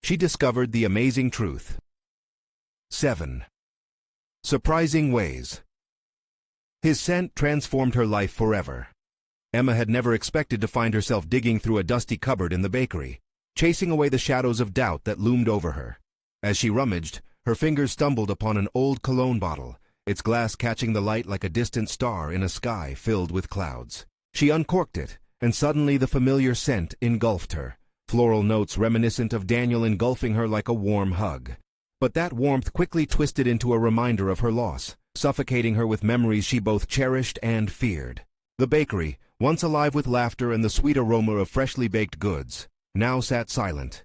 she discovered the amazing truth. 7. Surprising ways. His scent transformed her life forever. Emma had never expected to find herself digging through a dusty cupboard in the bakery, chasing away the shadows of doubt that loomed over her. As she rummaged, her fingers stumbled upon an old cologne bottle, its glass catching the light like a distant star in a sky filled with clouds. She uncorked it, and suddenly the familiar scent engulfed her, floral notes reminiscent of Daniel engulfing her like a warm hug. But that warmth quickly twisted into a reminder of her loss, suffocating her with memories she both cherished and feared. The bakery, once alive with laughter and the sweet aroma of freshly baked goods, now sat silent.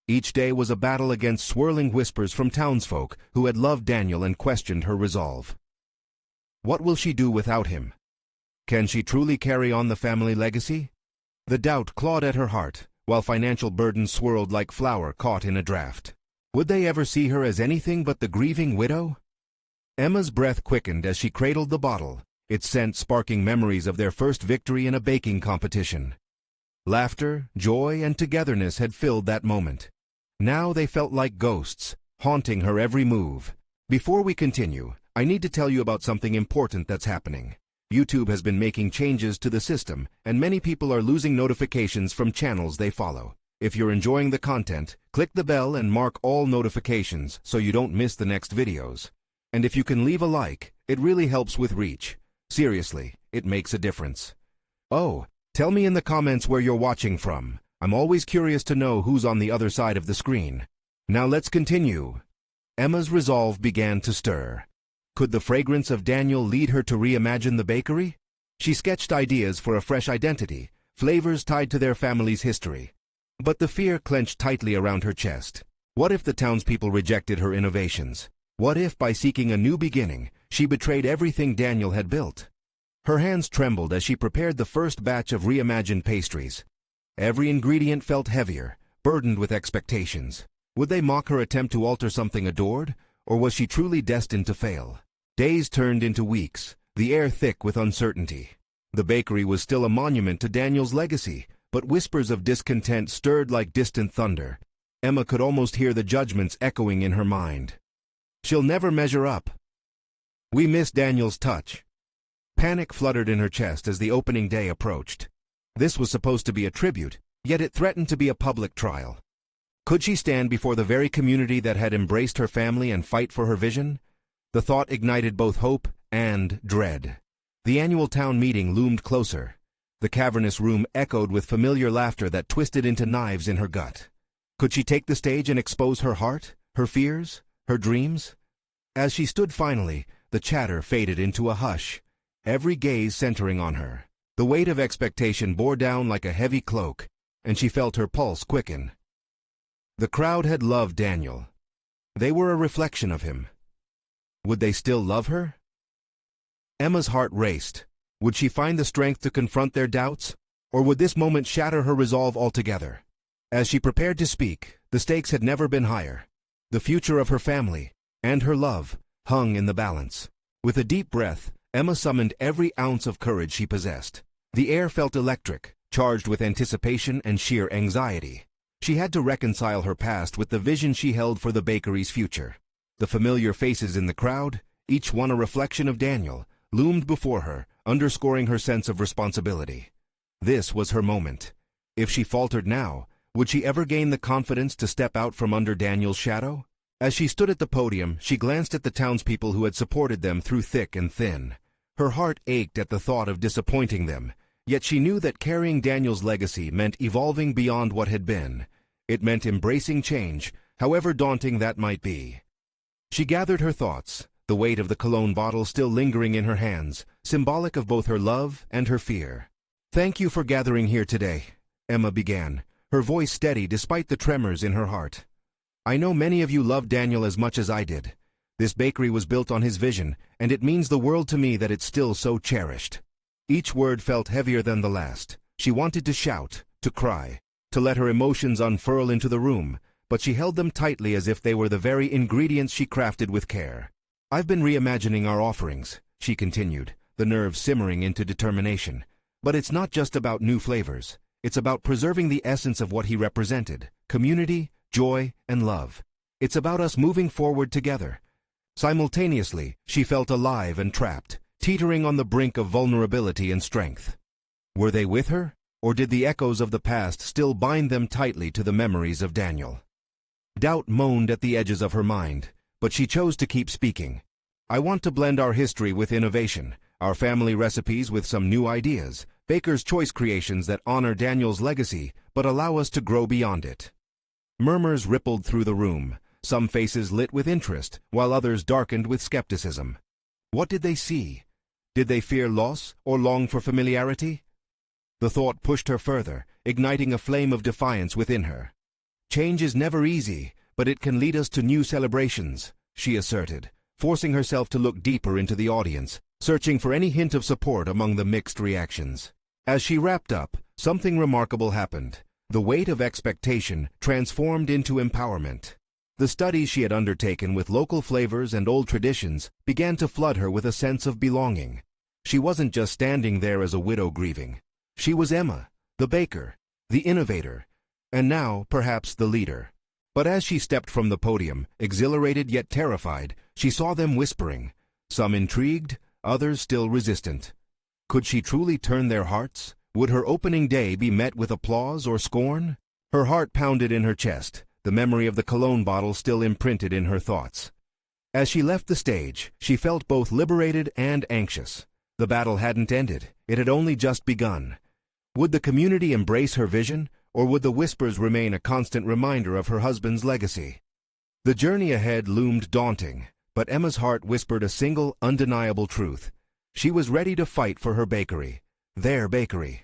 Each day was a battle against swirling whispers from townsfolk who had loved Daniel and questioned her resolve. What will she do without him? Can she truly carry on the family legacy? The doubt clawed at her heart, while financial burdens swirled like flour caught in a draft. Would they ever see her as anything but the grieving widow? Emma's breath quickened as she cradled the bottle, its scent sparking memories of their first victory in a baking competition. Laughter, joy, and togetherness had filled that moment. Now they felt like ghosts, haunting her every move. Before we continue, I need to tell you about something important that's happening. YouTube has been making changes to the system, and many people are losing notifications from channels they follow. If you're enjoying the content, click the bell and mark all notifications so you don't miss the next videos. And if you can leave a like, it really helps with reach. Seriously, it makes a difference. Oh, tell me in the comments where you're watching from. I'm always curious to know who's on the other side of the screen. Now let's continue. Emma's resolve began to stir. Could the fragrance of Daniel lead her to reimagine the bakery? She sketched ideas for a fresh identity, flavors tied to their family's history. But the fear clenched tightly around her chest. What if the townspeople rejected her innovations? What if, by seeking a new beginning, she betrayed everything Daniel had built? Her hands trembled as she prepared the first batch of reimagined pastries. Every ingredient felt heavier, burdened with expectations. Would they mock her attempt to alter something adored, or was she truly destined to fail? Days turned into weeks, the air thick with uncertainty. The bakery was still a monument to Daniel's legacy, but whispers of discontent stirred like distant thunder. Emma could almost hear the judgments echoing in her mind. She'll never measure up. We miss Daniel's touch. Panic fluttered in her chest as the opening day approached. This was supposed to be a tribute, yet it threatened to be a public trial. Could she stand before the very community that had embraced her family and fight for her vision? The thought ignited both hope and dread. The annual town meeting loomed closer. The cavernous room echoed with familiar laughter that twisted into knives in her gut. Could she take the stage and expose her heart, her fears, her dreams? As she stood finally, the chatter faded into a hush, every gaze centering on her. The weight of expectation bore down like a heavy cloak, and she felt her pulse quicken. The crowd had loved Daniel. They were a reflection of him. Would they still love her? Emma's heart raced. Would she find the strength to confront their doubts, or would this moment shatter her resolve altogether? As she prepared to speak, the stakes had never been higher. The future of her family, and her love, hung in the balance. With a deep breath, Emma summoned every ounce of courage she possessed. The air felt electric, charged with anticipation and sheer anxiety. She had to reconcile her past with the vision she held for the bakery's future. The familiar faces in the crowd, each one a reflection of Daniel, loomed before her, underscoring her sense of responsibility. This was her moment. If she faltered now, would she ever gain the confidence to step out from under Daniel's shadow? As she stood at the podium, she glanced at the townspeople who had supported them through thick and thin. Her heart ached at the thought of disappointing them, yet she knew that carrying Daniel's legacy meant evolving beyond what had been. It meant embracing change, however daunting that might be. She gathered her thoughts, the weight of the cologne bottle still lingering in her hands, symbolic of both her love and her fear. "Thank you for gathering here today," Emma began, her voice steady despite the tremors in her heart. "I know many of you loved Daniel as much as I did. This bakery was built on his vision, and it means the world to me that it's still so cherished." Each word felt heavier than the last. She wanted to shout, to cry, to let her emotions unfurl into the room, but she held them tightly as if they were the very ingredients she crafted with care. "I've been reimagining our offerings," she continued, the nerves simmering into determination. "But it's not just about new flavors. It's about preserving the essence of what he represented: community, joy, and love. It's about us moving forward together. Simultaneously, she felt alive and trapped, teetering on the brink of vulnerability and strength. Were they with her, or did the echoes of the past still bind them tightly to the memories of Daniel? Doubt moaned at the edges of her mind, but she chose to keep speaking. I want to blend our history with innovation, our family recipes with some new ideas, Baker's Choice creations that honor Daniel's legacy but allow us to grow beyond it. Murmurs rippled through the room, some faces lit with interest, while others darkened with skepticism. What did they see? Did they fear loss or long for familiarity? The thought pushed her further, igniting a flame of defiance within her. Change is never easy, but it can lead us to new celebrations, she asserted, forcing herself to look deeper into the audience, searching for any hint of support among the mixed reactions. As she wrapped up, something remarkable happened. The weight of expectation transformed into empowerment. The studies she had undertaken with local flavors and old traditions began to flood her with a sense of belonging. She wasn't just standing there as a widow grieving. She was Emma, the baker, the innovator, and now, perhaps, the leader. But as she stepped from the podium, exhilarated yet terrified, she saw them whispering, some intrigued, others still resistant. Could she truly turn their hearts? Would her opening day be met with applause or scorn? Her heart pounded in her chest, the memory of the cologne bottle still imprinted in her thoughts. As she left the stage, she felt both liberated and anxious. The battle hadn't ended, it had only just begun. Would the community embrace her vision, or would the whispers remain a constant reminder of her husband's legacy? The journey ahead loomed daunting, but Emma's heart whispered a single, undeniable truth. She was ready to fight for her bakery, their bakery.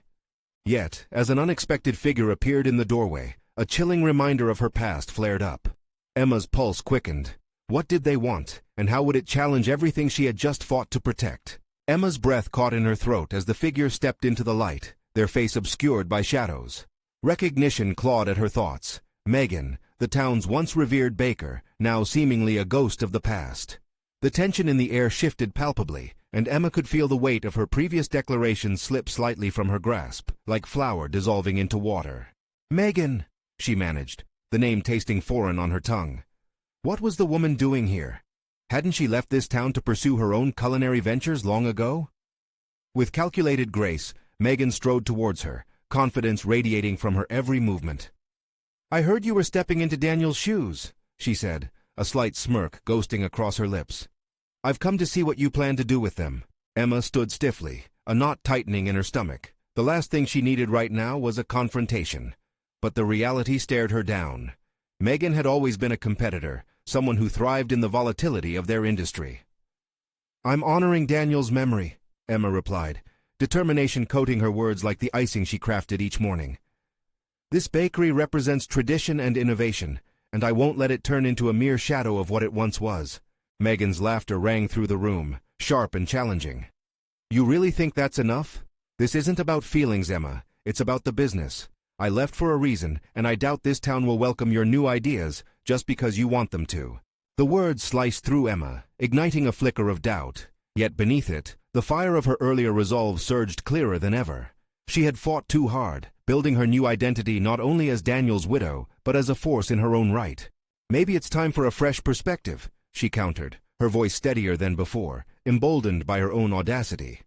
Yet, as an unexpected figure appeared in the doorway, a chilling reminder of her past flared up. Emma's pulse quickened. What did they want, and how would it challenge everything she had just fought to protect? Emma's breath caught in her throat as the figure stepped into the light, their face obscured by shadows. Recognition clawed at her thoughts. Megan, the town's once revered baker, now seemingly a ghost of the past. The tension in the air shifted palpably, and Emma could feel the weight of her previous declarations slip slightly from her grasp, like flour dissolving into water. Megan, she managed, the name tasting foreign on her tongue. What was the woman doing here? Hadn't she left this town to pursue her own culinary ventures long ago? With calculated grace, Megan strode towards her, confidence radiating from her every movement. I heard you were stepping into Daniel's shoes, she said, a slight smirk ghosting across her lips. I've come to see what you plan to do with them. Emma stood stiffly, a knot tightening in her stomach. The last thing she needed right now was a confrontation. But the reality stared her down. Megan had always been a competitor, someone who thrived in the volatility of their industry. I'm honoring Daniel's memory, Emma replied, determination coating her words like the icing she crafted each morning. This bakery represents tradition and innovation, and I won't let it turn into a mere shadow of what it once was. Megan's laughter rang through the room, sharp and challenging. You really think that's enough? This isn't about feelings, Emma. It's about the business. I left for a reason, and I doubt this town will welcome your new ideas just because you want them to. The words sliced through Emma, igniting a flicker of doubt. Yet beneath it, the fire of her earlier resolve surged clearer than ever. She had fought too hard, building her new identity not only as Daniel's widow, but as a force in her own right. Maybe it's time for a fresh perspective, she countered, her voice steadier than before, emboldened by her own audacity.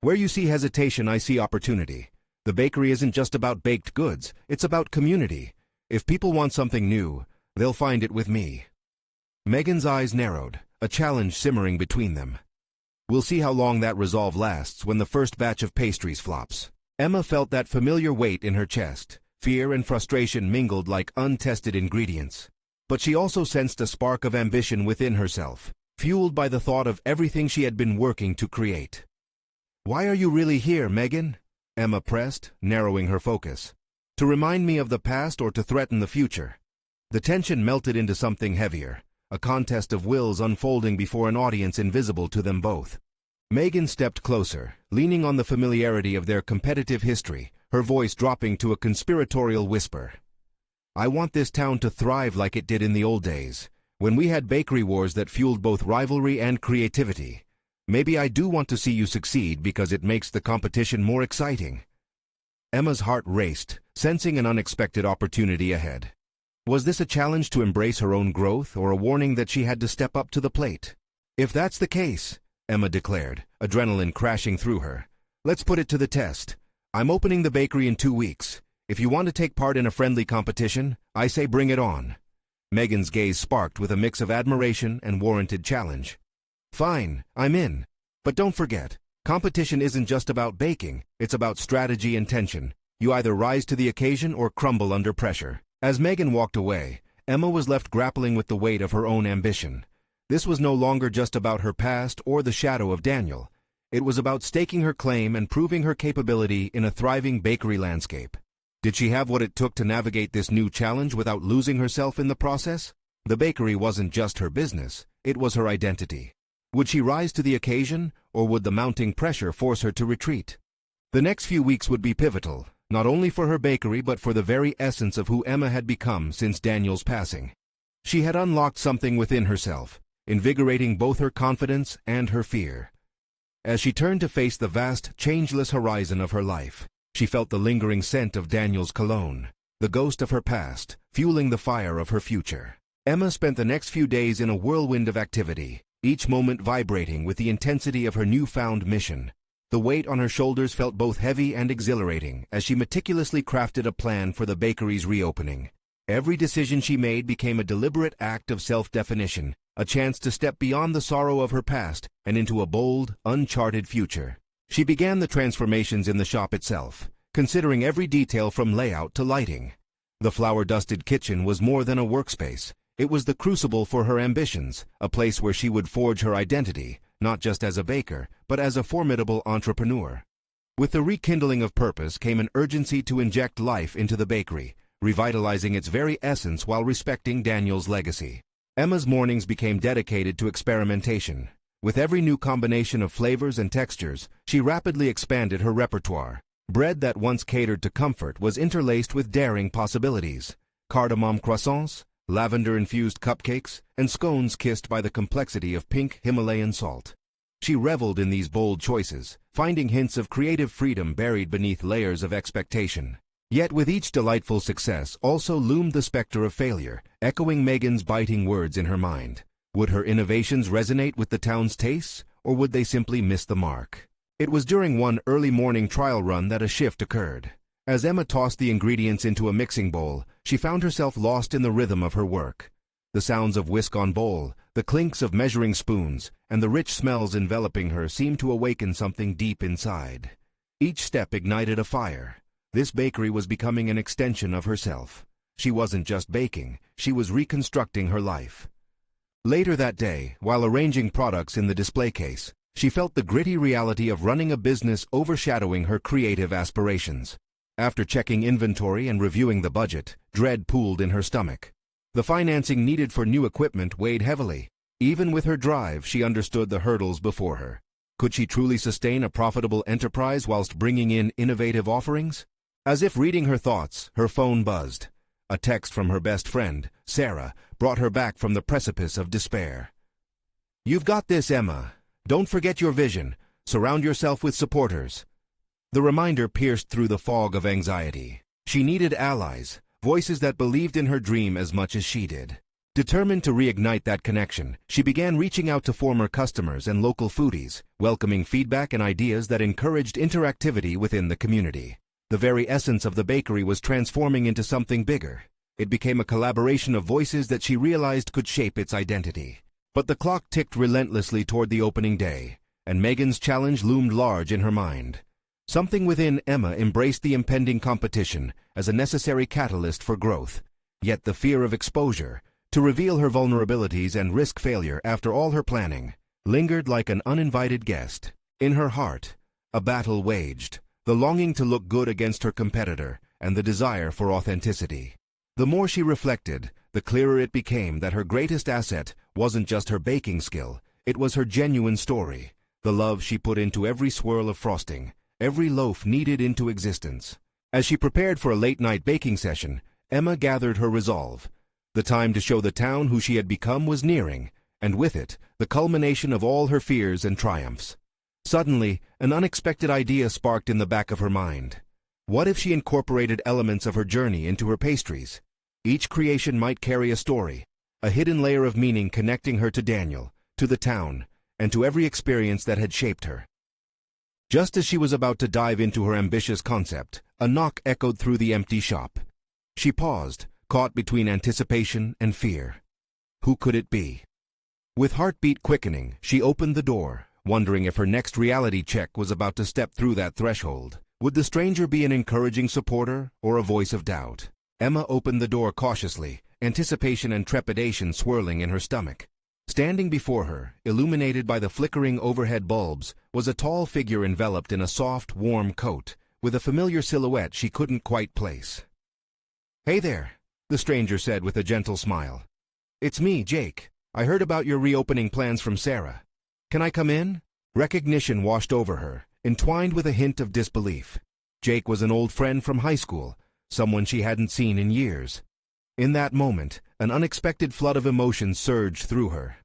Where you see hesitation, I see opportunity. The bakery isn't just about baked goods, it's about community. If people want something new, they'll find it with me. Megan's eyes narrowed, a challenge simmering between them. We'll see how long that resolve lasts when the first batch of pastries flops. Emma felt that familiar weight in her chest. Fear and frustration mingled like untested ingredients. But she also sensed a spark of ambition within herself, fueled by the thought of everything she had been working to create. Why are you really here, Megan? Emma pressed, narrowing her focus. To remind me of the past or to threaten the future? The tension melted into something heavier, a contest of wills unfolding before an audience invisible to them both. Megan stepped closer, leaning on the familiarity of their competitive history, her voice dropping to a conspiratorial whisper. I want this town to thrive like it did in the old days, when we had bakery wars that fueled both rivalry and creativity. Maybe I do want to see you succeed because it makes the competition more exciting. Emma's heart raced, sensing an unexpected opportunity ahead. Was this a challenge to embrace her own growth or a warning that she had to step up to the plate? "If that's the case," Emma declared, adrenaline crashing through her, "let's put it to the test. I'm opening the bakery in 2 weeks. If you want to take part in a friendly competition, I say bring it on." Megan's gaze sparked with a mix of admiration and warranted challenge. "Fine, I'm in. But don't forget, competition isn't just about baking, it's about strategy and tension. You either rise to the occasion or crumble under pressure." As Megan walked away, Emma was left grappling with the weight of her own ambition. This was no longer just about her past or the shadow of Daniel. It was about staking her claim and proving her capability in a thriving bakery landscape. Did she have what it took to navigate this new challenge without losing herself in the process? The bakery wasn't just her business, it was her identity. Would she rise to the occasion, or would the mounting pressure force her to retreat? The next few weeks would be pivotal, not only for her bakery but for the very essence of who Emma had become since Daniel's passing. She had unlocked something within herself, invigorating both her confidence and her fear. As she turned to face the vast, changeless horizon of her life, she felt the lingering scent of Daniel's cologne, the ghost of her past, fueling the fire of her future. Emma spent the next few days in a whirlwind of activity, each moment vibrating with the intensity of her newfound mission. The weight on her shoulders felt both heavy and exhilarating as she meticulously crafted a plan for the bakery's reopening. Every decision she made became a deliberate act of self-definition, a chance to step beyond the sorrow of her past and into a bold, uncharted future. She began the transformations in the shop itself, considering every detail from layout to lighting. The flour-dusted kitchen was more than a workspace. It was the crucible for her ambitions, a place where she would forge her identity, not just as a baker, but as a formidable entrepreneur. With the rekindling of purpose came an urgency to inject life into the bakery, revitalizing its very essence while respecting Daniel's legacy. Emma's mornings became dedicated to experimentation. With every new combination of flavors and textures, she rapidly expanded her repertoire. Bread that once catered to comfort was interlaced with daring possibilities. Cardamom croissants, lavender-infused cupcakes, and scones kissed by the complexity of pink Himalayan salt. She reveled in these bold choices, finding hints of creative freedom buried beneath layers of expectation. Yet with each delightful success also loomed the specter of failure, echoing Megan's biting words in her mind. Would her innovations resonate with the town's tastes, or would they simply miss the mark? It was during one early morning trial run that a shift occurred. As Emma tossed the ingredients into a mixing bowl, she found herself lost in the rhythm of her work. The sounds of whisk on bowl, the clinks of measuring spoons, and the rich smells enveloping her seemed to awaken something deep inside. Each step ignited a fire. This bakery was becoming an extension of herself. She wasn't just baking, she was reconstructing her life. Later that day, while arranging products in the display case, she felt the gritty reality of running a business overshadowing her creative aspirations. After checking inventory and reviewing the budget, dread pooled in her stomach. The financing needed for new equipment weighed heavily. Even with her drive, she understood the hurdles before her. Could she truly sustain a profitable enterprise whilst bringing in innovative offerings? As if reading her thoughts, her phone buzzed. A text from her best friend, Sarah, brought her back from the precipice of despair. "You've got this, Emma. Don't forget your vision. Surround yourself with supporters." The reminder pierced through the fog of anxiety. She needed allies, voices that believed in her dream as much as she did. Determined to reignite that connection, she began reaching out to former customers and local foodies, welcoming feedback and ideas that encouraged interactivity within the community. The very essence of the bakery was transforming into something bigger. It became a collaboration of voices that she realized could shape its identity. But the clock ticked relentlessly toward the opening day, and Megan's challenge loomed large in her mind. Something within Emma embraced the impending competition as a necessary catalyst for growth. Yet the fear of exposure, to reveal her vulnerabilities and risk failure after all her planning, lingered like an uninvited guest. In her heart, a battle waged, the longing to look good against her competitor and the desire for authenticity. The more she reflected, the clearer it became that her greatest asset wasn't just her baking skill, it was her genuine story, the love she put into every swirl of frosting, every loaf kneaded into existence. As she prepared for a late-night baking session, Emma gathered her resolve. The time to show the town who she had become was nearing, and with it, the culmination of all her fears and triumphs. Suddenly, an unexpected idea sparked in the back of her mind. What if she incorporated elements of her journey into her pastries? Each creation might carry a story, a hidden layer of meaning connecting her to Daniel, to the town, and to every experience that had shaped her. Just as she was about to dive into her ambitious concept, a knock echoed through the empty shop. She paused, caught between anticipation and fear. Who could it be? With heartbeat quickening, she opened the door, wondering if her next reality check was about to step through that threshold. Would the stranger be an encouraging supporter or a voice of doubt? Emma opened the door cautiously, anticipation and trepidation swirling in her stomach. Standing before her, illuminated by the flickering overhead bulbs, was a tall figure enveloped in a soft, warm coat, with a familiar silhouette she couldn't quite place. "Hey there," the stranger said with a gentle smile. "It's me, Jake. I heard about your reopening plans from Sarah. Can I come in?" Recognition washed over her, entwined with a hint of disbelief. Jake was an old friend from high school, someone she hadn't seen in years. In that moment, an unexpected flood of emotion surged through her.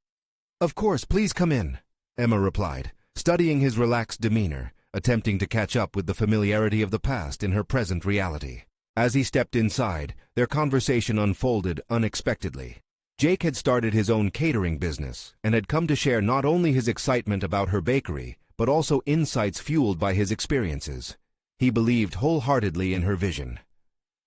"Of course, please come in," Emma replied, studying his relaxed demeanor, attempting to catch up with the familiarity of the past in her present reality. As he stepped inside, their conversation unfolded unexpectedly. Jake had started his own catering business and had come to share not only his excitement about her bakery, but also insights fueled by his experiences. He believed wholeheartedly in her vision.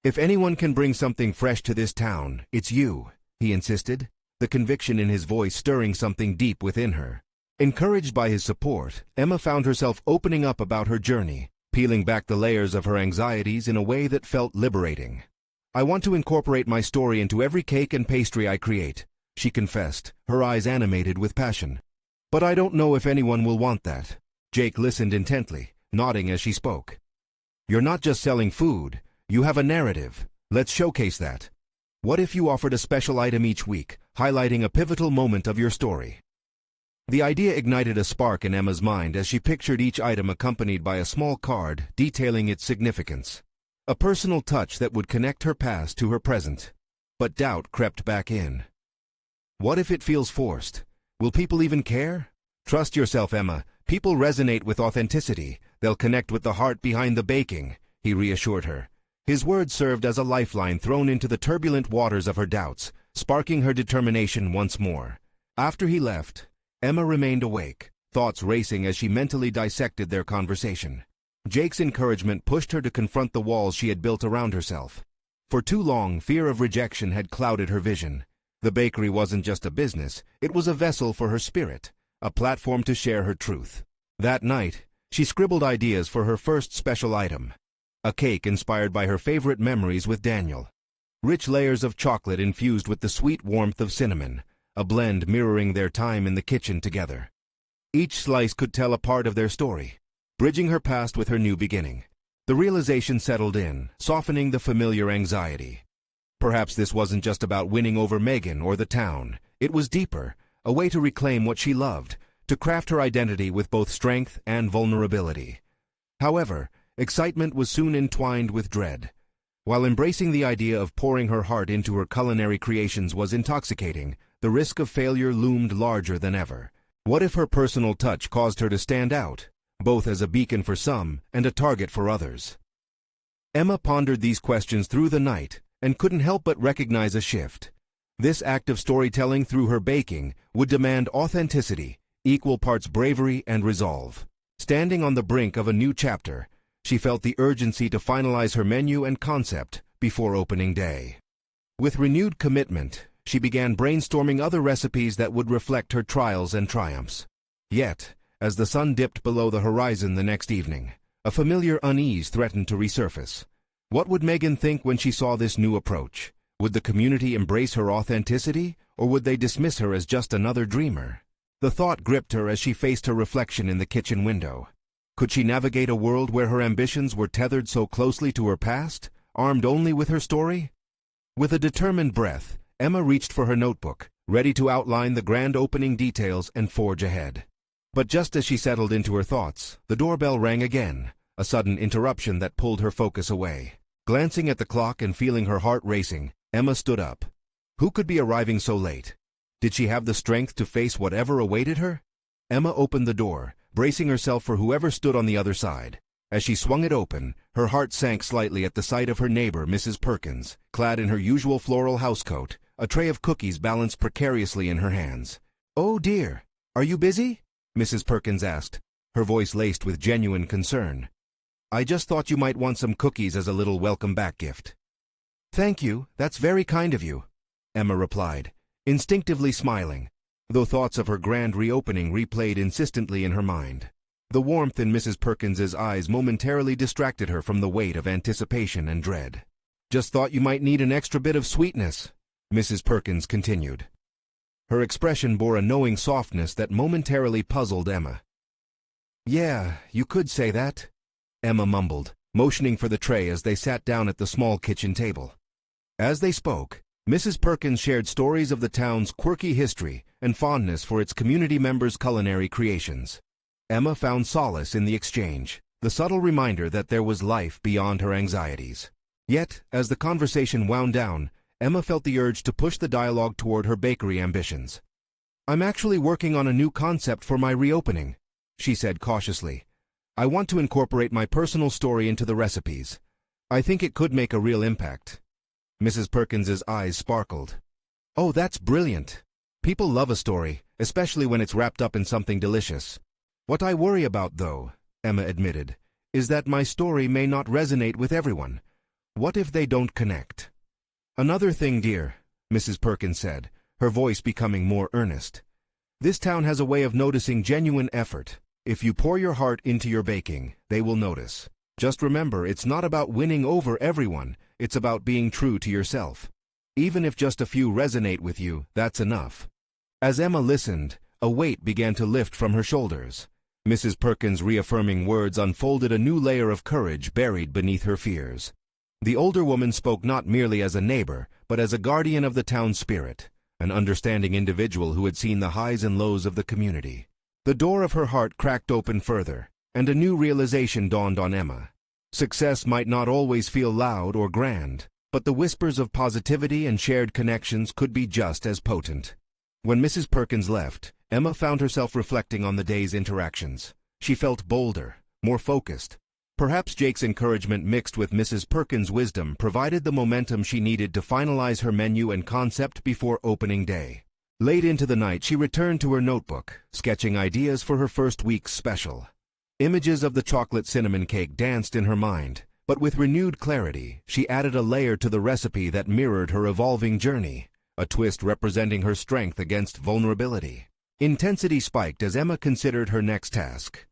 "If anyone can bring something fresh to this town, it's you," he insisted, the conviction in his voice stirring something deep within her. Encouraged by his support, Emma found herself opening up about her journey, peeling back the layers of her anxieties in a way that felt liberating. "I want to incorporate my story into every cake and pastry I create," she confessed, her eyes animated with passion. "But I don't know if anyone will want that." Jake listened intently, nodding as she spoke. "You're not just selling food. You have a narrative. Let's showcase that. What if you offered a special item each week, highlighting a pivotal moment of your story?" The idea ignited a spark in Emma's mind as she pictured each item accompanied by a small card detailing its significance. A personal touch that would connect her past to her present. But doubt crept back in. What if it feels forced? Will people even care? "Trust yourself, Emma. People resonate with authenticity. They'll connect with the heart behind the baking," he reassured her. His words served as a lifeline thrown into the turbulent waters of her doubts, sparking her determination once more. After he left, Emma remained awake, thoughts racing as she mentally dissected their conversation. Jake's encouragement pushed her to confront the walls she had built around herself. For too long, fear of rejection had clouded her vision. The bakery wasn't just a business, it was a vessel for her spirit, a platform to share her truth. That night, she scribbled ideas for her first special item. A cake inspired by her favorite memories with Daniel. Rich layers of chocolate infused with the sweet warmth of cinnamon, a blend mirroring their time in the kitchen together. Each slice could tell a part of their story, bridging her past with her new beginning. The realization settled in, softening the familiar anxiety. Perhaps this wasn't just about winning over Megan or the town. It was deeper, a way to reclaim what she loved, to craft her identity with both strength and vulnerability. However, excitement was soon entwined with dread. While embracing the idea of pouring her heart into her culinary creations was intoxicating, the risk of failure loomed larger than ever. What if her personal touch caused her to stand out, both as a beacon for some and a target for others? Emma pondered these questions through the night and couldn't help but recognize a shift. This act of storytelling through her baking would demand authenticity, equal parts bravery and resolve. Standing on the brink of a new chapter, she felt the urgency to finalize her menu and concept before opening day. With renewed commitment, she began brainstorming other recipes that would reflect her trials and triumphs. Yet, as the sun dipped below the horizon the next evening, a familiar unease threatened to resurface. What would Megan think when she saw this new approach? Would the community embrace her authenticity, or would they dismiss her as just another dreamer? The thought gripped her as she faced her reflection in the kitchen window. Could she navigate a world where her ambitions were tethered so closely to her past, armed only with her story? With a determined breath, Emma reached for her notebook, ready to outline the grand opening details and forge ahead. But just as she settled into her thoughts, the doorbell rang again, a sudden interruption that pulled her focus away. Glancing at the clock and feeling her heart racing, Emma stood up. Who could be arriving so late? Did she have the strength to face whatever awaited her? Emma opened the door, bracing herself for whoever stood on the other side. As she swung it open, her heart sank slightly at the sight of her neighbor, Mrs. Perkins, clad in her usual floral housecoat, a tray of cookies balanced precariously in her hands. "Oh dear, are you busy?" Mrs. Perkins asked, her voice laced with genuine concern. "I just thought you might want some cookies as a little welcome-back gift." "Thank you, that's very kind of you," Emma replied, instinctively smiling, though thoughts of her grand reopening replayed insistently in her mind. The warmth in Mrs. Perkins's eyes momentarily distracted her from the weight of anticipation and dread. "Just thought you might need an extra bit of sweetness," Mrs. Perkins continued. Her expression bore a knowing softness that momentarily puzzled Emma. "Yeah, you could say that," Emma mumbled, motioning for the tray as they sat down at the small kitchen table. As they spoke, Mrs. Perkins shared stories of the town's quirky history and fondness for its community members' culinary creations. Emma found solace in the exchange, the subtle reminder that there was life beyond her anxieties. Yet, as the conversation wound down, Emma felt the urge to push the dialogue toward her bakery ambitions. "I'm actually working on a new concept for my reopening," she said cautiously. "I want to incorporate my personal story into the recipes. I think it could make a real impact." Mrs. Perkins's eyes sparkled. "Oh, that's brilliant. People love a story, especially when it's wrapped up in something delicious. What I worry about, though," Emma admitted, "is that my story may not resonate with everyone. What if they don't connect?" "Another thing, dear," Mrs. Perkins said, her voice becoming more earnest. "This town has a way of noticing genuine effort. If you pour your heart into your baking, they will notice. Just remember, it's not about winning over everyone, it's about being true to yourself. Even if just a few resonate with you, that's enough." As Emma listened, a weight began to lift from her shoulders. Mrs. Perkins' reaffirming words unfolded a new layer of courage buried beneath her fears. The older woman spoke not merely as a neighbor, but as a guardian of the town's spirit, an understanding individual who had seen the highs and lows of the community. The door of her heart cracked open further, and a new realization dawned on Emma. Success might not always feel loud or grand, but the whispers of positivity and shared connections could be just as potent. When Mrs. Perkins left, Emma found herself reflecting on the day's interactions. She felt bolder, more focused. Perhaps Jake's encouragement mixed with Mrs. Perkins' wisdom provided the momentum she needed to finalize her menu and concept before opening day. Late into the night, she returned to her notebook, sketching ideas for her first week's special. Images of the chocolate cinnamon cake danced in her mind, but with renewed clarity, she added a layer to the recipe that mirrored her evolving journey, a twist representing her strength against vulnerability. Intensity spiked as Emma considered her next task.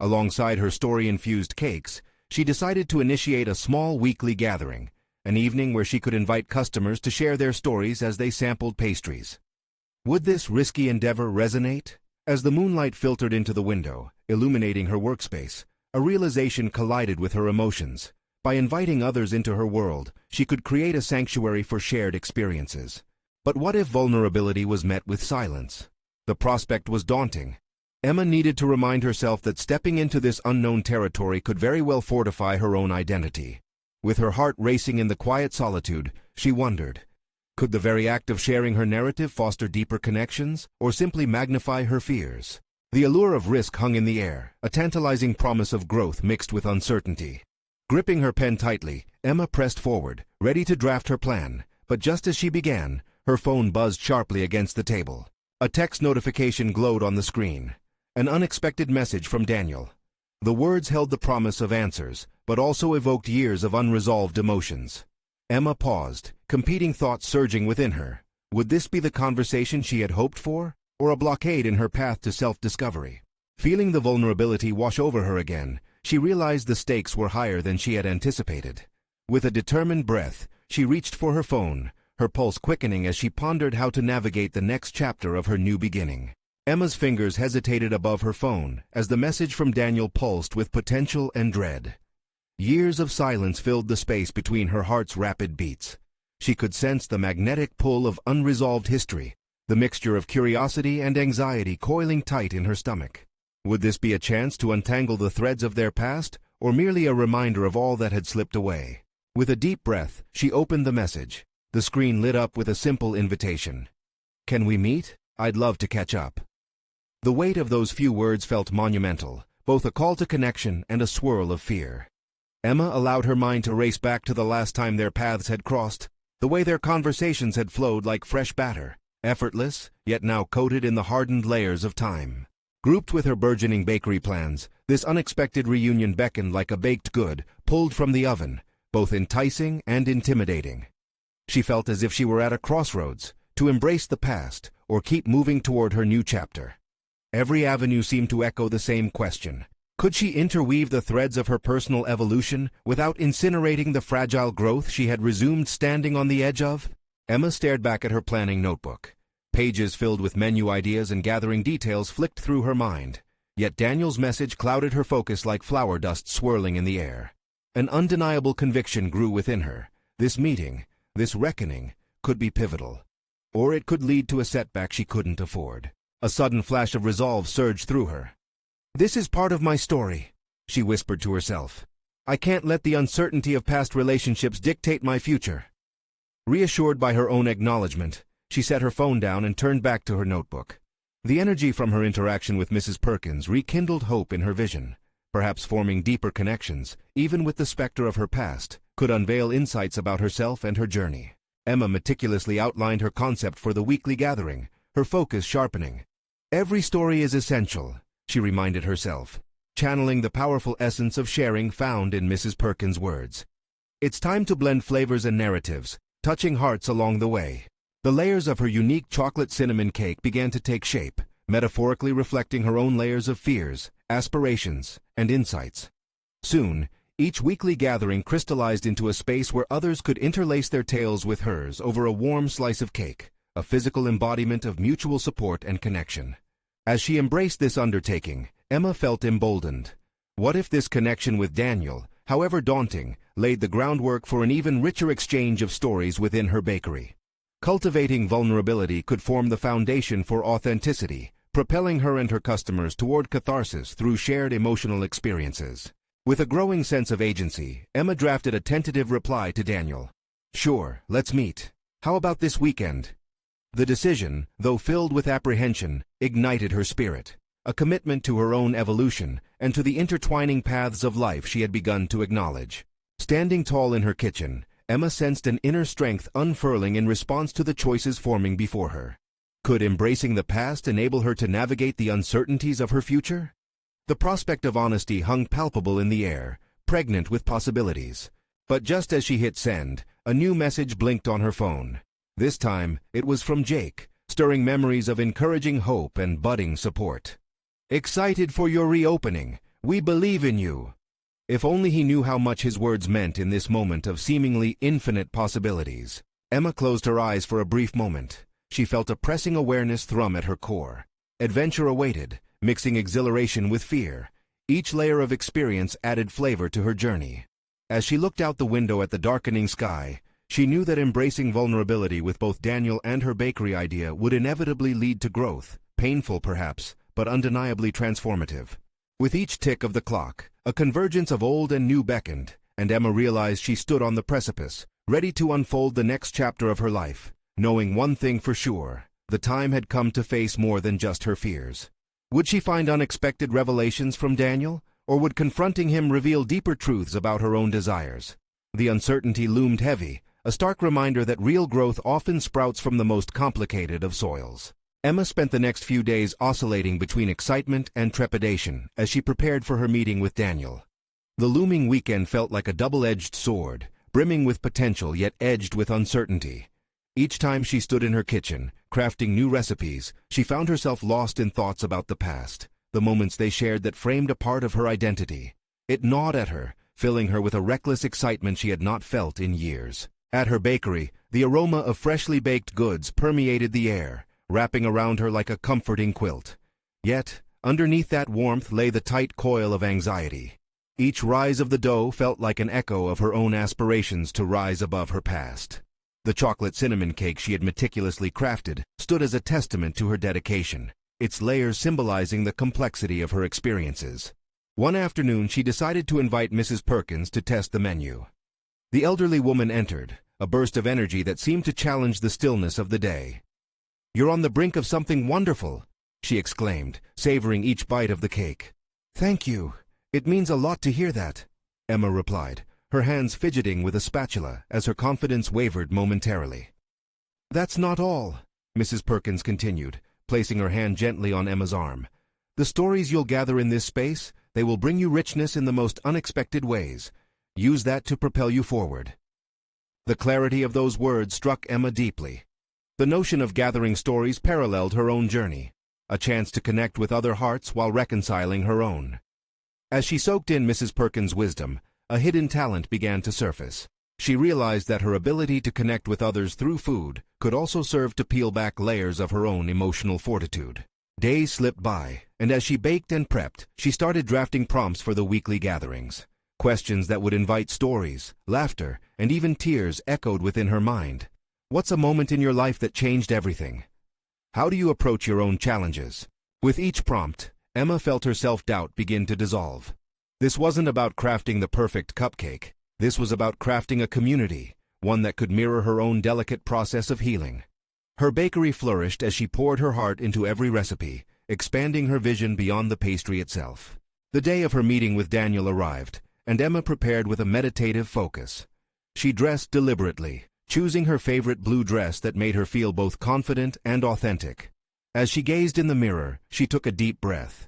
Alongside her story-infused cakes, she decided to initiate a small weekly gathering, an evening where she could invite customers to share their stories as they sampled pastries. Would this risky endeavor resonate? As the moonlight filtered into the window, illuminating her workspace, a realization collided with her emotions. By inviting others into her world, she could create a sanctuary for shared experiences. But what if vulnerability was met with silence? The prospect was daunting. Emma needed to remind herself that stepping into this unknown territory could very well fortify her own identity. With her heart racing in the quiet solitude, she wondered, could the very act of sharing her narrative foster deeper connections, or simply magnify her fears? The allure of risk hung in the air, a tantalizing promise of growth mixed with uncertainty. Gripping her pen tightly, Emma pressed forward, ready to draft her plan, but just as she began, her phone buzzed sharply against the table. A text notification glowed on the screen. An unexpected message from Daniel. The words held the promise of answers, but also evoked years of unresolved emotions. Emma paused, competing thoughts surging within her. Would this be the conversation she had hoped for, or a blockade in her path to self-discovery? Feeling the vulnerability wash over her again, she realized the stakes were higher than she had anticipated. With a determined breath, she reached for her phone, her pulse quickening as she pondered how to navigate the next chapter of her new beginning. Emma's fingers hesitated above her phone as the message from Daniel pulsed with potential and dread. Years of silence filled the space between her heart's rapid beats. She could sense the magnetic pull of unresolved history, the mixture of curiosity and anxiety coiling tight in her stomach. Would this be a chance to untangle the threads of their past, or merely a reminder of all that had slipped away? With a deep breath, she opened the message. The screen lit up with a simple invitation. "Can we meet? I'd love to catch up." The weight of those few words felt monumental, both a call to connection and a swirl of fear. Emma allowed her mind to race back to the last time their paths had crossed, the way their conversations had flowed like fresh batter, effortless, yet now coated in the hardened layers of time. Grouped with her burgeoning bakery plans, this unexpected reunion beckoned like a baked good pulled from the oven, both enticing and intimidating. She felt as if she were at a crossroads, to embrace the past or keep moving toward her new chapter. Every avenue seemed to echo the same question. Could she interweave the threads of her personal evolution without incinerating the fragile growth she had resumed standing on the edge of? Emma stared back at her planning notebook. Pages filled with menu ideas and gathering details flicked through her mind. Yet Daniel's message clouded her focus like flower dust swirling in the air. An undeniable conviction grew within her. This meeting, this reckoning, could be pivotal. Or it could lead to a setback she couldn't afford. A sudden flash of resolve surged through her. "This is part of my story," she whispered to herself. "I can't let the uncertainty of past relationships dictate my future." Reassured by her own acknowledgement, she set her phone down and turned back to her notebook. The energy from her interaction with Mrs. Perkins rekindled hope in her vision. Perhaps forming deeper connections, even with the specter of her past, could unveil insights about herself and her journey. Emma meticulously outlined her concept for the weekly gathering, her focus sharpening. "Every story is essential," she reminded herself, channeling the powerful essence of sharing found in Mrs. Perkins' words. "It's time to blend flavors and narratives, touching hearts along the way." The layers of her unique chocolate cinnamon cake began to take shape, metaphorically reflecting her own layers of fears, aspirations, and insights. Soon, each weekly gathering crystallized into a space where others could interlace their tales with hers over a warm slice of cake, a physical embodiment of mutual support and connection. As she embraced this undertaking, Emma felt emboldened. What if this connection with Daniel, however daunting, laid the groundwork for an even richer exchange of stories within her bakery? Cultivating vulnerability could form the foundation for authenticity, propelling her and her customers toward catharsis through shared emotional experiences. With a growing sense of agency, Emma drafted a tentative reply to Daniel. "Sure, let's meet. How about this weekend?" The decision, though filled with apprehension, ignited her spirit, a commitment to her own evolution and to the intertwining paths of life she had begun to acknowledge. Standing tall in her kitchen, Emma sensed an inner strength unfurling in response to the choices forming before her. Could embracing the past enable her to navigate the uncertainties of her future? The prospect of honesty hung palpable in the air, pregnant with possibilities. But just as she hit send, a new message blinked on her phone. This time, it was from Jake, stirring memories of encouraging hope and budding support. "Excited for your reopening. We believe in you." If only he knew how much his words meant in this moment of seemingly infinite possibilities. Emma closed her eyes for a brief moment. She felt a pressing awareness thrum at her core. Adventure awaited, mixing exhilaration with fear. Each layer of experience added flavor to her journey. As she looked out the window at the darkening sky, she knew that embracing vulnerability with both Daniel and her bakery idea would inevitably lead to growth, painful perhaps, but undeniably transformative. With each tick of the clock, a convergence of old and new beckoned, and Emma realized she stood on the precipice, ready to unfold the next chapter of her life, knowing one thing for sure: the time had come to face more than just her fears. Would she find unexpected revelations from Daniel, or would confronting him reveal deeper truths about her own desires? The uncertainty loomed heavy, a stark reminder that real growth often sprouts from the most complicated of soils. Emma spent the next few days oscillating between excitement and trepidation as she prepared for her meeting with Daniel. The looming weekend felt like a double-edged sword, brimming with potential yet edged with uncertainty. Each time she stood in her kitchen, crafting new recipes, she found herself lost in thoughts about the past, the moments they shared that framed a part of her identity. It gnawed at her, filling her with a reckless excitement she had not felt in years. At her bakery, the aroma of freshly baked goods permeated the air, wrapping around her like a comforting quilt. Yet, underneath that warmth lay the tight coil of anxiety. Each rise of the dough felt like an echo of her own aspirations to rise above her past. The chocolate cinnamon cake she had meticulously crafted stood as a testament to her dedication, its layers symbolizing the complexity of her experiences. One afternoon she decided to invite Mrs. Perkins to test the menu. The elderly woman entered, a burst of energy that seemed to challenge the stillness of the day. "You're on the brink of something wonderful," she exclaimed, savoring each bite of the cake. "Thank you. It means a lot to hear that," Emma replied, her hands fidgeting with a spatula as her confidence wavered momentarily. "That's not all," Mrs. Perkins continued, placing her hand gently on Emma's arm. "The stories you'll gather in this space, they will bring you richness in the most unexpected ways. Use that to propel you forward." The clarity of those words struck Emma deeply. The notion of gathering stories paralleled her own journey, a chance to connect with other hearts while reconciling her own. As she soaked in Mrs. Perkins' wisdom, a hidden talent began to surface. She realized that her ability to connect with others through food could also serve to peel back layers of her own emotional fortitude. Days slipped by, and as she baked and prepped, she started drafting prompts for the weekly gatherings. Questions that would invite stories, laughter, and even tears echoed within her mind. What's a moment in your life that changed everything? How do you approach your own challenges? With each prompt, Emma felt her self-doubt begin to dissolve. This wasn't about crafting the perfect cupcake. This was about crafting a community, one that could mirror her own delicate process of healing. Her bakery flourished as she poured her heart into every recipe, expanding her vision beyond the pastry itself. The day of her meeting with Daniel arrived, and Emma prepared with a meditative focus. She dressed deliberately, choosing her favorite blue dress that made her feel both confident and authentic. As she gazed in the mirror, she took a deep breath.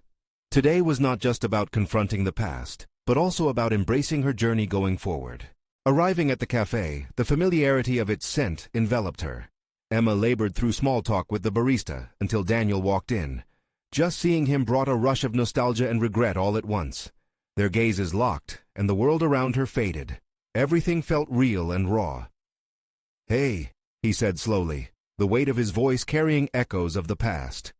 Today was not just about confronting the past, but also about embracing her journey going forward. Arriving at the cafe, the familiarity of its scent enveloped her. Emma labored through small talk with the barista until Daniel walked in. Just seeing him brought a rush of nostalgia and regret all at once. Their gazes locked, and the world around her faded. Everything felt real and raw. "Hey," he said slowly, the weight of his voice carrying echoes of the past.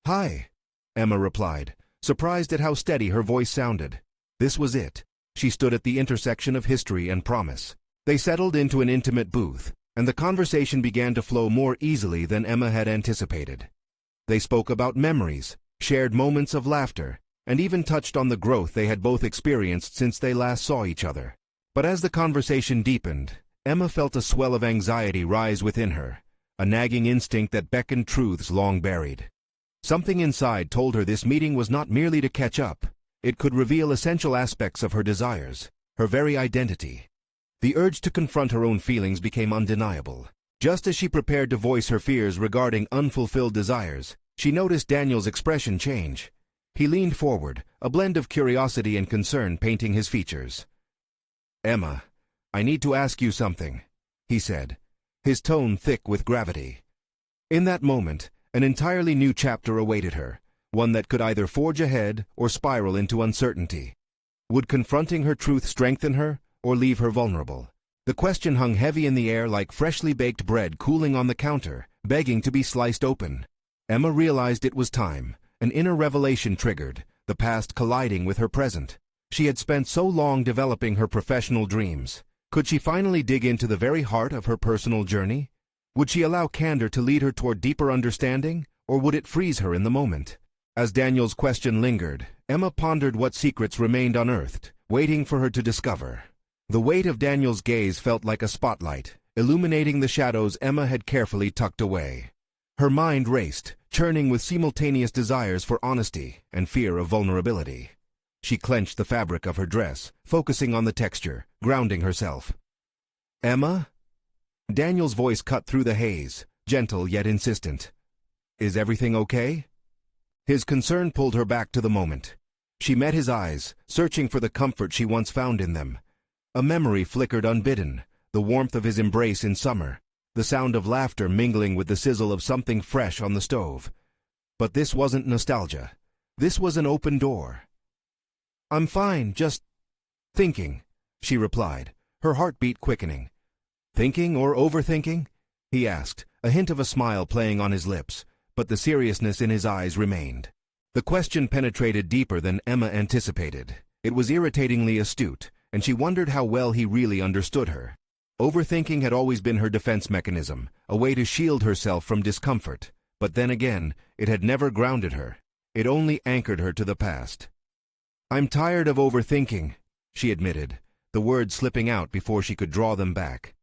"Hi," Emma replied, surprised at how steady her voice sounded. This was it. She stood at the intersection of history and promise. They settled into an intimate booth, and the conversation began to flow more easily than Emma had anticipated. They spoke about memories, shared moments of laughter, and even touched on the growth they had both experienced since they last saw each other. But as the conversation deepened, Emma felt a swell of anxiety rise within her, a nagging instinct that beckoned truths long buried. Something inside told her this meeting was not merely to catch up. It could reveal essential aspects of her desires, her very identity. The urge to confront her own feelings became undeniable. Just as she prepared to voice her fears regarding unfulfilled desires, she noticed Daniel's expression change. He leaned forward, a blend of curiosity and concern painting his features. "Emma, I need to ask you something," he said, his tone thick with gravity. In that moment, an entirely new chapter awaited her, one that could either forge ahead or spiral into uncertainty. Would confronting her truth strengthen her, or leave her vulnerable? The question hung heavy in the air like freshly baked bread cooling on the counter, begging to be sliced open. Emma realized it was time. An inner revelation triggered, the past colliding with her present. She had spent so long developing her professional dreams. Could she finally dig into the very heart of her personal journey? Would she allow candor to lead her toward deeper understanding, or would it freeze her in the moment? As Daniel's question lingered, Emma pondered what secrets remained unearthed, waiting for her to discover. The weight of Daniel's gaze felt like a spotlight, illuminating the shadows Emma had carefully tucked away. Her mind raced, churning with simultaneous desires for honesty and fear of vulnerability. She clenched the fabric of her dress, focusing on the texture, grounding herself. "Emma?" Daniel's voice cut through the haze, gentle yet insistent. "Is everything okay?" His concern pulled her back to the moment. She met his eyes, searching for the comfort she once found in them. A memory flickered unbidden, the warmth of his embrace in summer, the sound of laughter mingling with the sizzle of something fresh on the stove. But this wasn't nostalgia. This was an open door. "I'm fine, just thinking," she replied, her heartbeat quickening. "Thinking or overthinking?" he asked, a hint of a smile playing on his lips, but the seriousness in his eyes remained. The question penetrated deeper than Emma anticipated. It was irritatingly astute, and she wondered how well he really understood her. Overthinking had always been her defense mechanism, a way to shield herself from discomfort, but then again, it had never grounded her. It only anchored her to the past. "I'm tired of overthinking," she admitted, the words slipping out before she could draw them back.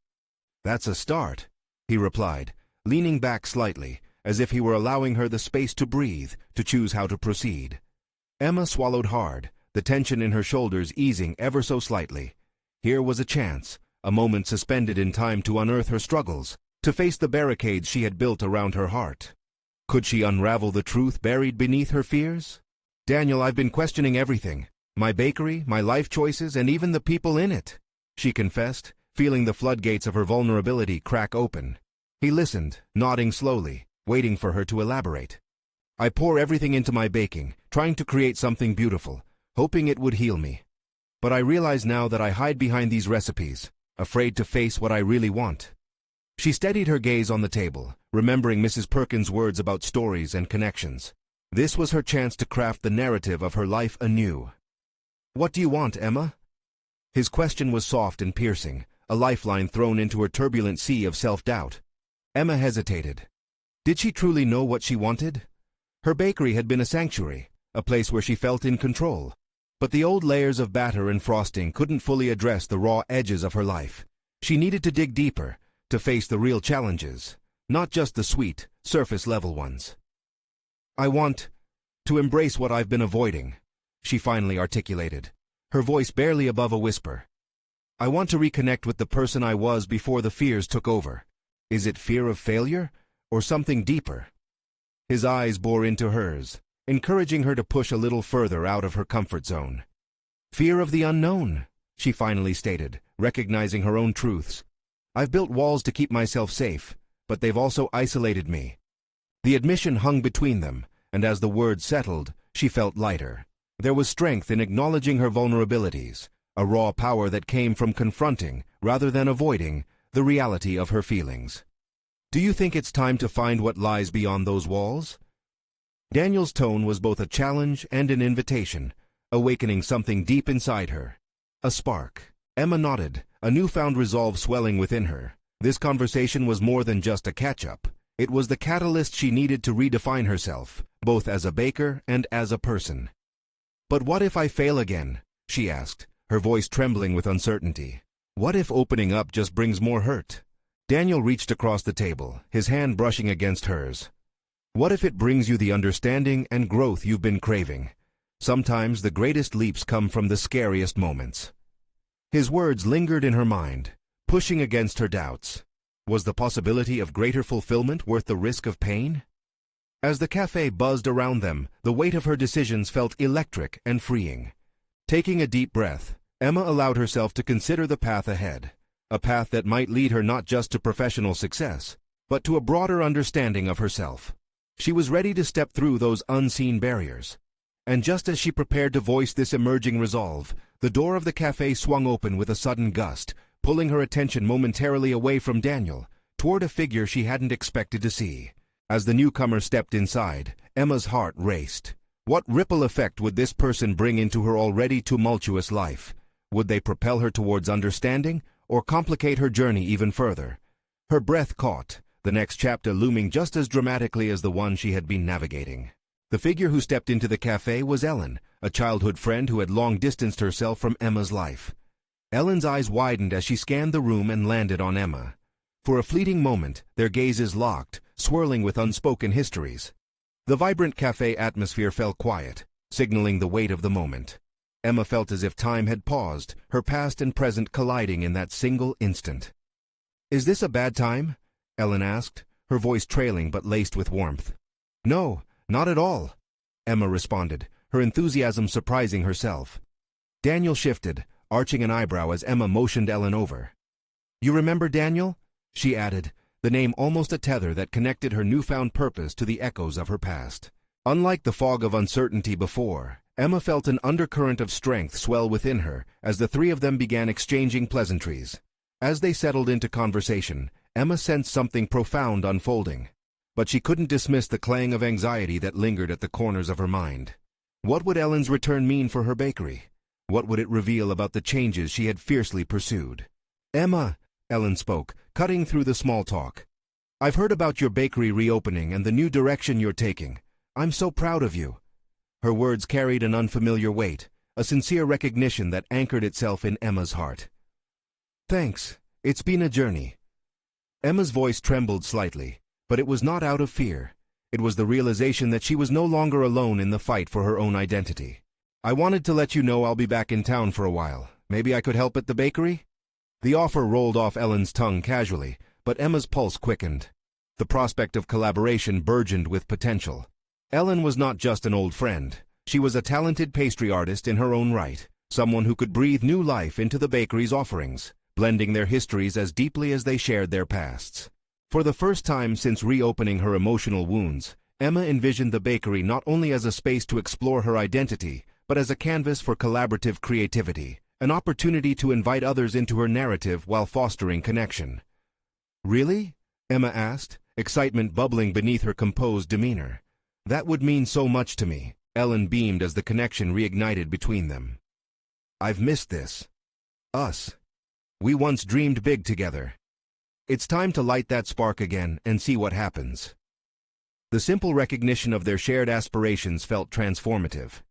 "That's a start," he replied, leaning back slightly, as if he were allowing her the space to breathe, to choose how to proceed. Emma swallowed hard, the tension in her shoulders easing ever so slightly. Here was a chance, a moment suspended in time to unearth her struggles, to face the barricades she had built around her heart. Could she unravel the truth buried beneath her fears? "Daniel, I've been questioning everything. My bakery, my life choices, and even the people in it," she confessed, feeling the floodgates of her vulnerability crack open. He listened, nodding slowly, waiting for her to elaborate. "I pour everything into my baking, trying to create something beautiful, hoping it would heal me. But I realize now that I hide behind these recipes, afraid to face what I really want." She steadied her gaze on the table, remembering Mrs. Perkins' words about stories and connections. This was her chance to craft the narrative of her life anew. "What do you want, Emma?" His question was soft and piercing, a lifeline thrown into her turbulent sea of self-doubt. Emma hesitated. Did she truly know what she wanted? Her bakery had been a sanctuary, a place where she felt in control. But the old layers of batter and frosting couldn't fully address the raw edges of her life. She needed to dig deeper, to face the real challenges, not just the sweet, surface-level ones. "I want to embrace what I've been avoiding," she finally articulated, her voice barely above a whisper. "I want to reconnect with the person I was before the fears took over. Is it fear of failure, or something deeper?" His eyes bore into hers, encouraging her to push a little further out of her comfort zone. "Fear of the unknown," she finally stated, recognizing her own truths. "I've built walls to keep myself safe, but they've also isolated me." The admission hung between them, and as the words settled, she felt lighter. There was strength in acknowledging her vulnerabilities, a raw power that came from confronting, rather than avoiding, the reality of her feelings. "Do you think it's time to find what lies beyond those walls?" Daniel's tone was both a challenge and an invitation, awakening something deep inside her. A spark. Emma nodded, a newfound resolve swelling within her. This conversation was more than just a catch-up. It was the catalyst she needed to redefine herself, both as a baker and as a person. "But what if I fail again?" she asked, her voice trembling with uncertainty. "What if opening up just brings more hurt?" Daniel reached across the table, his hand brushing against hers. "What if it brings you the understanding and growth you've been craving? Sometimes the greatest leaps come from the scariest moments." His words lingered in her mind, pushing against her doubts. Was the possibility of greater fulfillment worth the risk of pain? As the cafe buzzed around them, the weight of her decisions felt electric and freeing. Taking a deep breath, Emma allowed herself to consider the path ahead, a path that might lead her not just to professional success, but to a broader understanding of herself. She was ready to step through those unseen barriers. And just as she prepared to voice this emerging resolve, the door of the cafe swung open with a sudden gust, pulling her attention momentarily away from Daniel, toward a figure she hadn't expected to see. As the newcomer stepped inside, Emma's heart raced. What ripple effect would this person bring into her already tumultuous life? Would they propel her towards understanding, or complicate her journey even further? Her breath caught, the next chapter looming just as dramatically as the one she had been navigating. The figure who stepped into the cafe was Ellen, a childhood friend who had long distanced herself from Emma's life. Ellen's eyes widened as she scanned the room and landed on Emma. For a fleeting moment, their gazes locked, swirling with unspoken histories. The vibrant cafe atmosphere fell quiet, signaling the weight of the moment. Emma felt as if time had paused, her past and present colliding in that single instant. "Is this a bad time?" Ellen asked, her voice trailing but laced with warmth. "No, not at all," Emma responded, her enthusiasm surprising herself. Daniel shifted, arching an eyebrow as Emma motioned Ellen over. "You remember Daniel?" she added, the name almost a tether that connected her newfound purpose to the echoes of her past. Unlike the fog of uncertainty before, Emma felt an undercurrent of strength swell within her as the three of them began exchanging pleasantries. As they settled into conversation, Emma sensed something profound unfolding. But she couldn't dismiss the clang of anxiety that lingered at the corners of her mind. What would Ellen's return mean for her bakery? What would it reveal about the changes she had fiercely pursued? "Emma," Ellen spoke, cutting through the small talk. "I've heard about your bakery reopening and the new direction you're taking. I'm so proud of you." Her words carried an unfamiliar weight, a sincere recognition that anchored itself in Emma's heart. "Thanks. It's been a journey." Emma's voice trembled slightly, but it was not out of fear. It was the realization that she was no longer alone in the fight for her own identity. "I wanted to let you know I'll be back in town for a while. Maybe I could help at the bakery?" The offer rolled off Ellen's tongue casually, but Emma's pulse quickened. The prospect of collaboration burgeoned with potential. Ellen was not just an old friend. She was a talented pastry artist in her own right, someone who could breathe new life into the bakery's offerings, blending their histories as deeply as they shared their pasts. For the first time since reopening her emotional wounds, Emma envisioned the bakery not only as a space to explore her identity, but as a canvas for collaborative creativity, an opportunity to invite others into her narrative while fostering connection. "Really?" Emma asked, excitement bubbling beneath her composed demeanor. "That would mean so much to me." Ellen beamed as the connection reignited between them. "I've missed this. Us. We once dreamed big together. It's time to light that spark again and see what happens." The simple recognition of their shared aspirations felt transformative.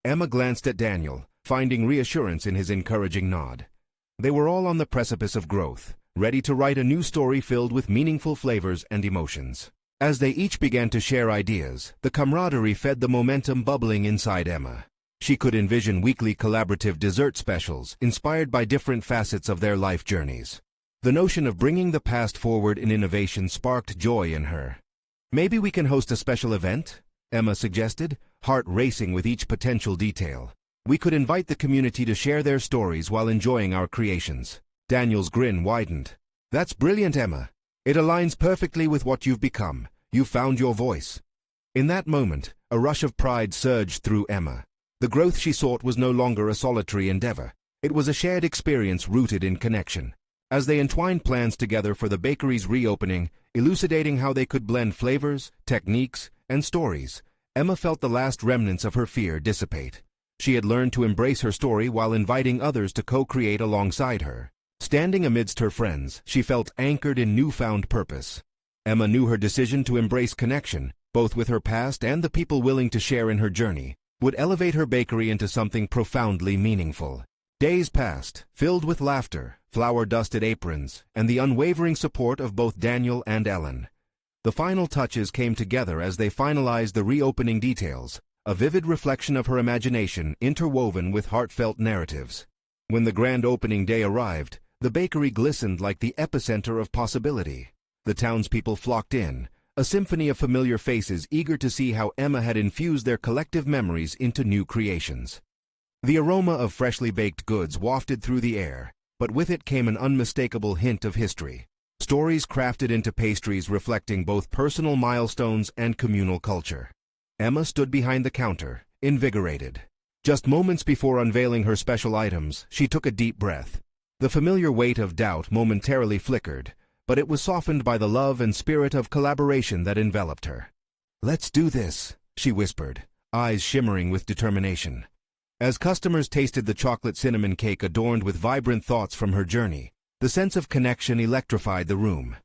Emma glanced at Daniel, finding reassurance in his encouraging nod. They were all on the precipice of growth, ready to write a new story filled with meaningful flavors and emotions. As they each began to share ideas, the camaraderie fed the momentum bubbling inside Emma. She could envision weekly collaborative dessert specials inspired by different facets of their life journeys. The notion of bringing the past forward in innovation sparked joy in her. "Maybe we can host a special event?" Emma suggested, heart racing with each potential detail. "We could invite the community to share their stories while enjoying our creations." Daniel's grin widened. "That's brilliant, Emma. It aligns perfectly with what you've become. You've found your voice." In that moment, a rush of pride surged through Emma. The growth she sought was no longer a solitary endeavor. It was a shared experience rooted in connection. As they entwined plans together for the bakery's reopening, elucidating how they could blend flavors, techniques, and stories, Emma felt the last remnants of her fear dissipate. She had learned to embrace her story while inviting others to co-create alongside her. Standing amidst her friends, she felt anchored in newfound purpose. Emma knew her decision to embrace connection, both with her past and the people willing to share in her journey, would elevate her bakery into something profoundly meaningful. Days passed, filled with laughter, flour-dusted aprons, and the unwavering support of both Daniel and Ellen. The final touches came together as they finalized the reopening details, a vivid reflection of her imagination interwoven with heartfelt narratives. When the grand opening day arrived, the bakery glistened like the epicenter of possibility. The townspeople flocked in, a symphony of familiar faces eager to see how Emma had infused their collective memories into new creations. The aroma of freshly baked goods wafted through the air, but with it came an unmistakable hint of history. Stories crafted into pastries reflecting both personal milestones and communal culture. Emma stood behind the counter, invigorated. Just moments before unveiling her special items, she took a deep breath. The familiar weight of doubt momentarily flickered, but it was softened by the love and spirit of collaboration that enveloped her. "Let's do this," she whispered, eyes shimmering with determination. As customers tasted the chocolate cinnamon cake adorned with vibrant thoughts from her journey, the sense of connection electrified the room.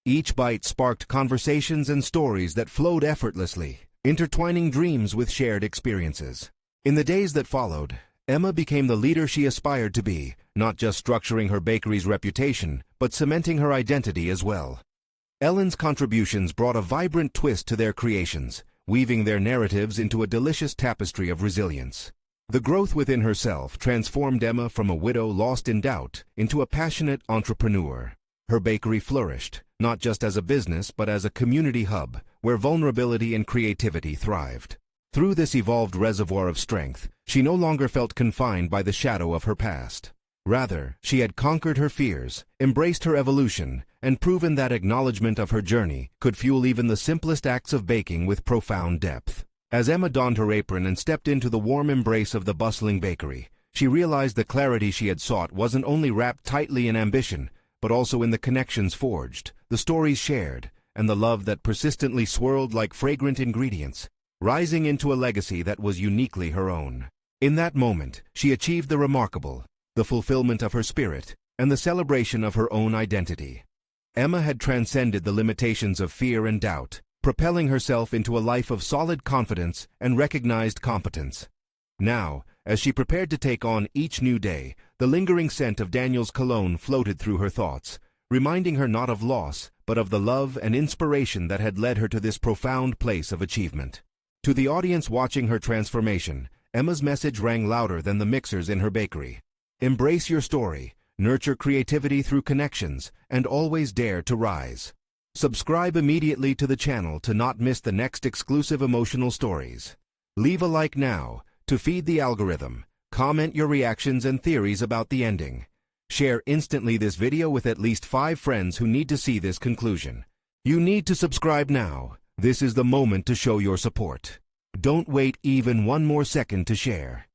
Each bite sparked conversations and stories that flowed effortlessly, intertwining dreams with shared experiences. In the days that followed, Emma became the leader she aspired to be, not just structuring her bakery's reputation, but cementing her identity as well. Ellen's contributions brought a vibrant twist to their creations, weaving their narratives into a delicious tapestry of resilience. The growth within herself transformed Emma from a widow lost in doubt into a passionate entrepreneur. Her bakery flourished, not just as a business but as a community hub, where vulnerability and creativity thrived. Through this evolved reservoir of strength, she no longer felt confined by the shadow of her past. Rather, she had conquered her fears, embraced her evolution, and proven that acknowledgement of her journey could fuel even the simplest acts of baking with profound depth. As Emma donned her apron and stepped into the warm embrace of the bustling bakery, she realized the clarity she had sought wasn't only wrapped tightly in ambition, but also in the connections forged, the stories shared, and the love that persistently swirled like fragrant ingredients, rising into a legacy that was uniquely her own. In that moment, she achieved the remarkable, the fulfillment of her spirit, and the celebration of her own identity. Emma had transcended the limitations of fear and doubt, propelling herself into a life of solid confidence and recognized competence. Now, as she prepared to take on each new day, the lingering scent of Daniel's cologne floated through her thoughts, reminding her not of loss, but of the love and inspiration that had led her to this profound place of achievement. To the audience watching her transformation, Emma's message rang louder than the mixers in her bakery. Embrace your story, nurture creativity through connections, and always dare to rise. Subscribe immediately to the channel to not miss the next exclusive emotional stories. Leave a like now to feed the algorithm. Comment your reactions and theories about the ending. Share instantly this video with at least 5 friends who need to see this conclusion. You need to subscribe now. This is the moment to show your support. Don't wait even one more second to share.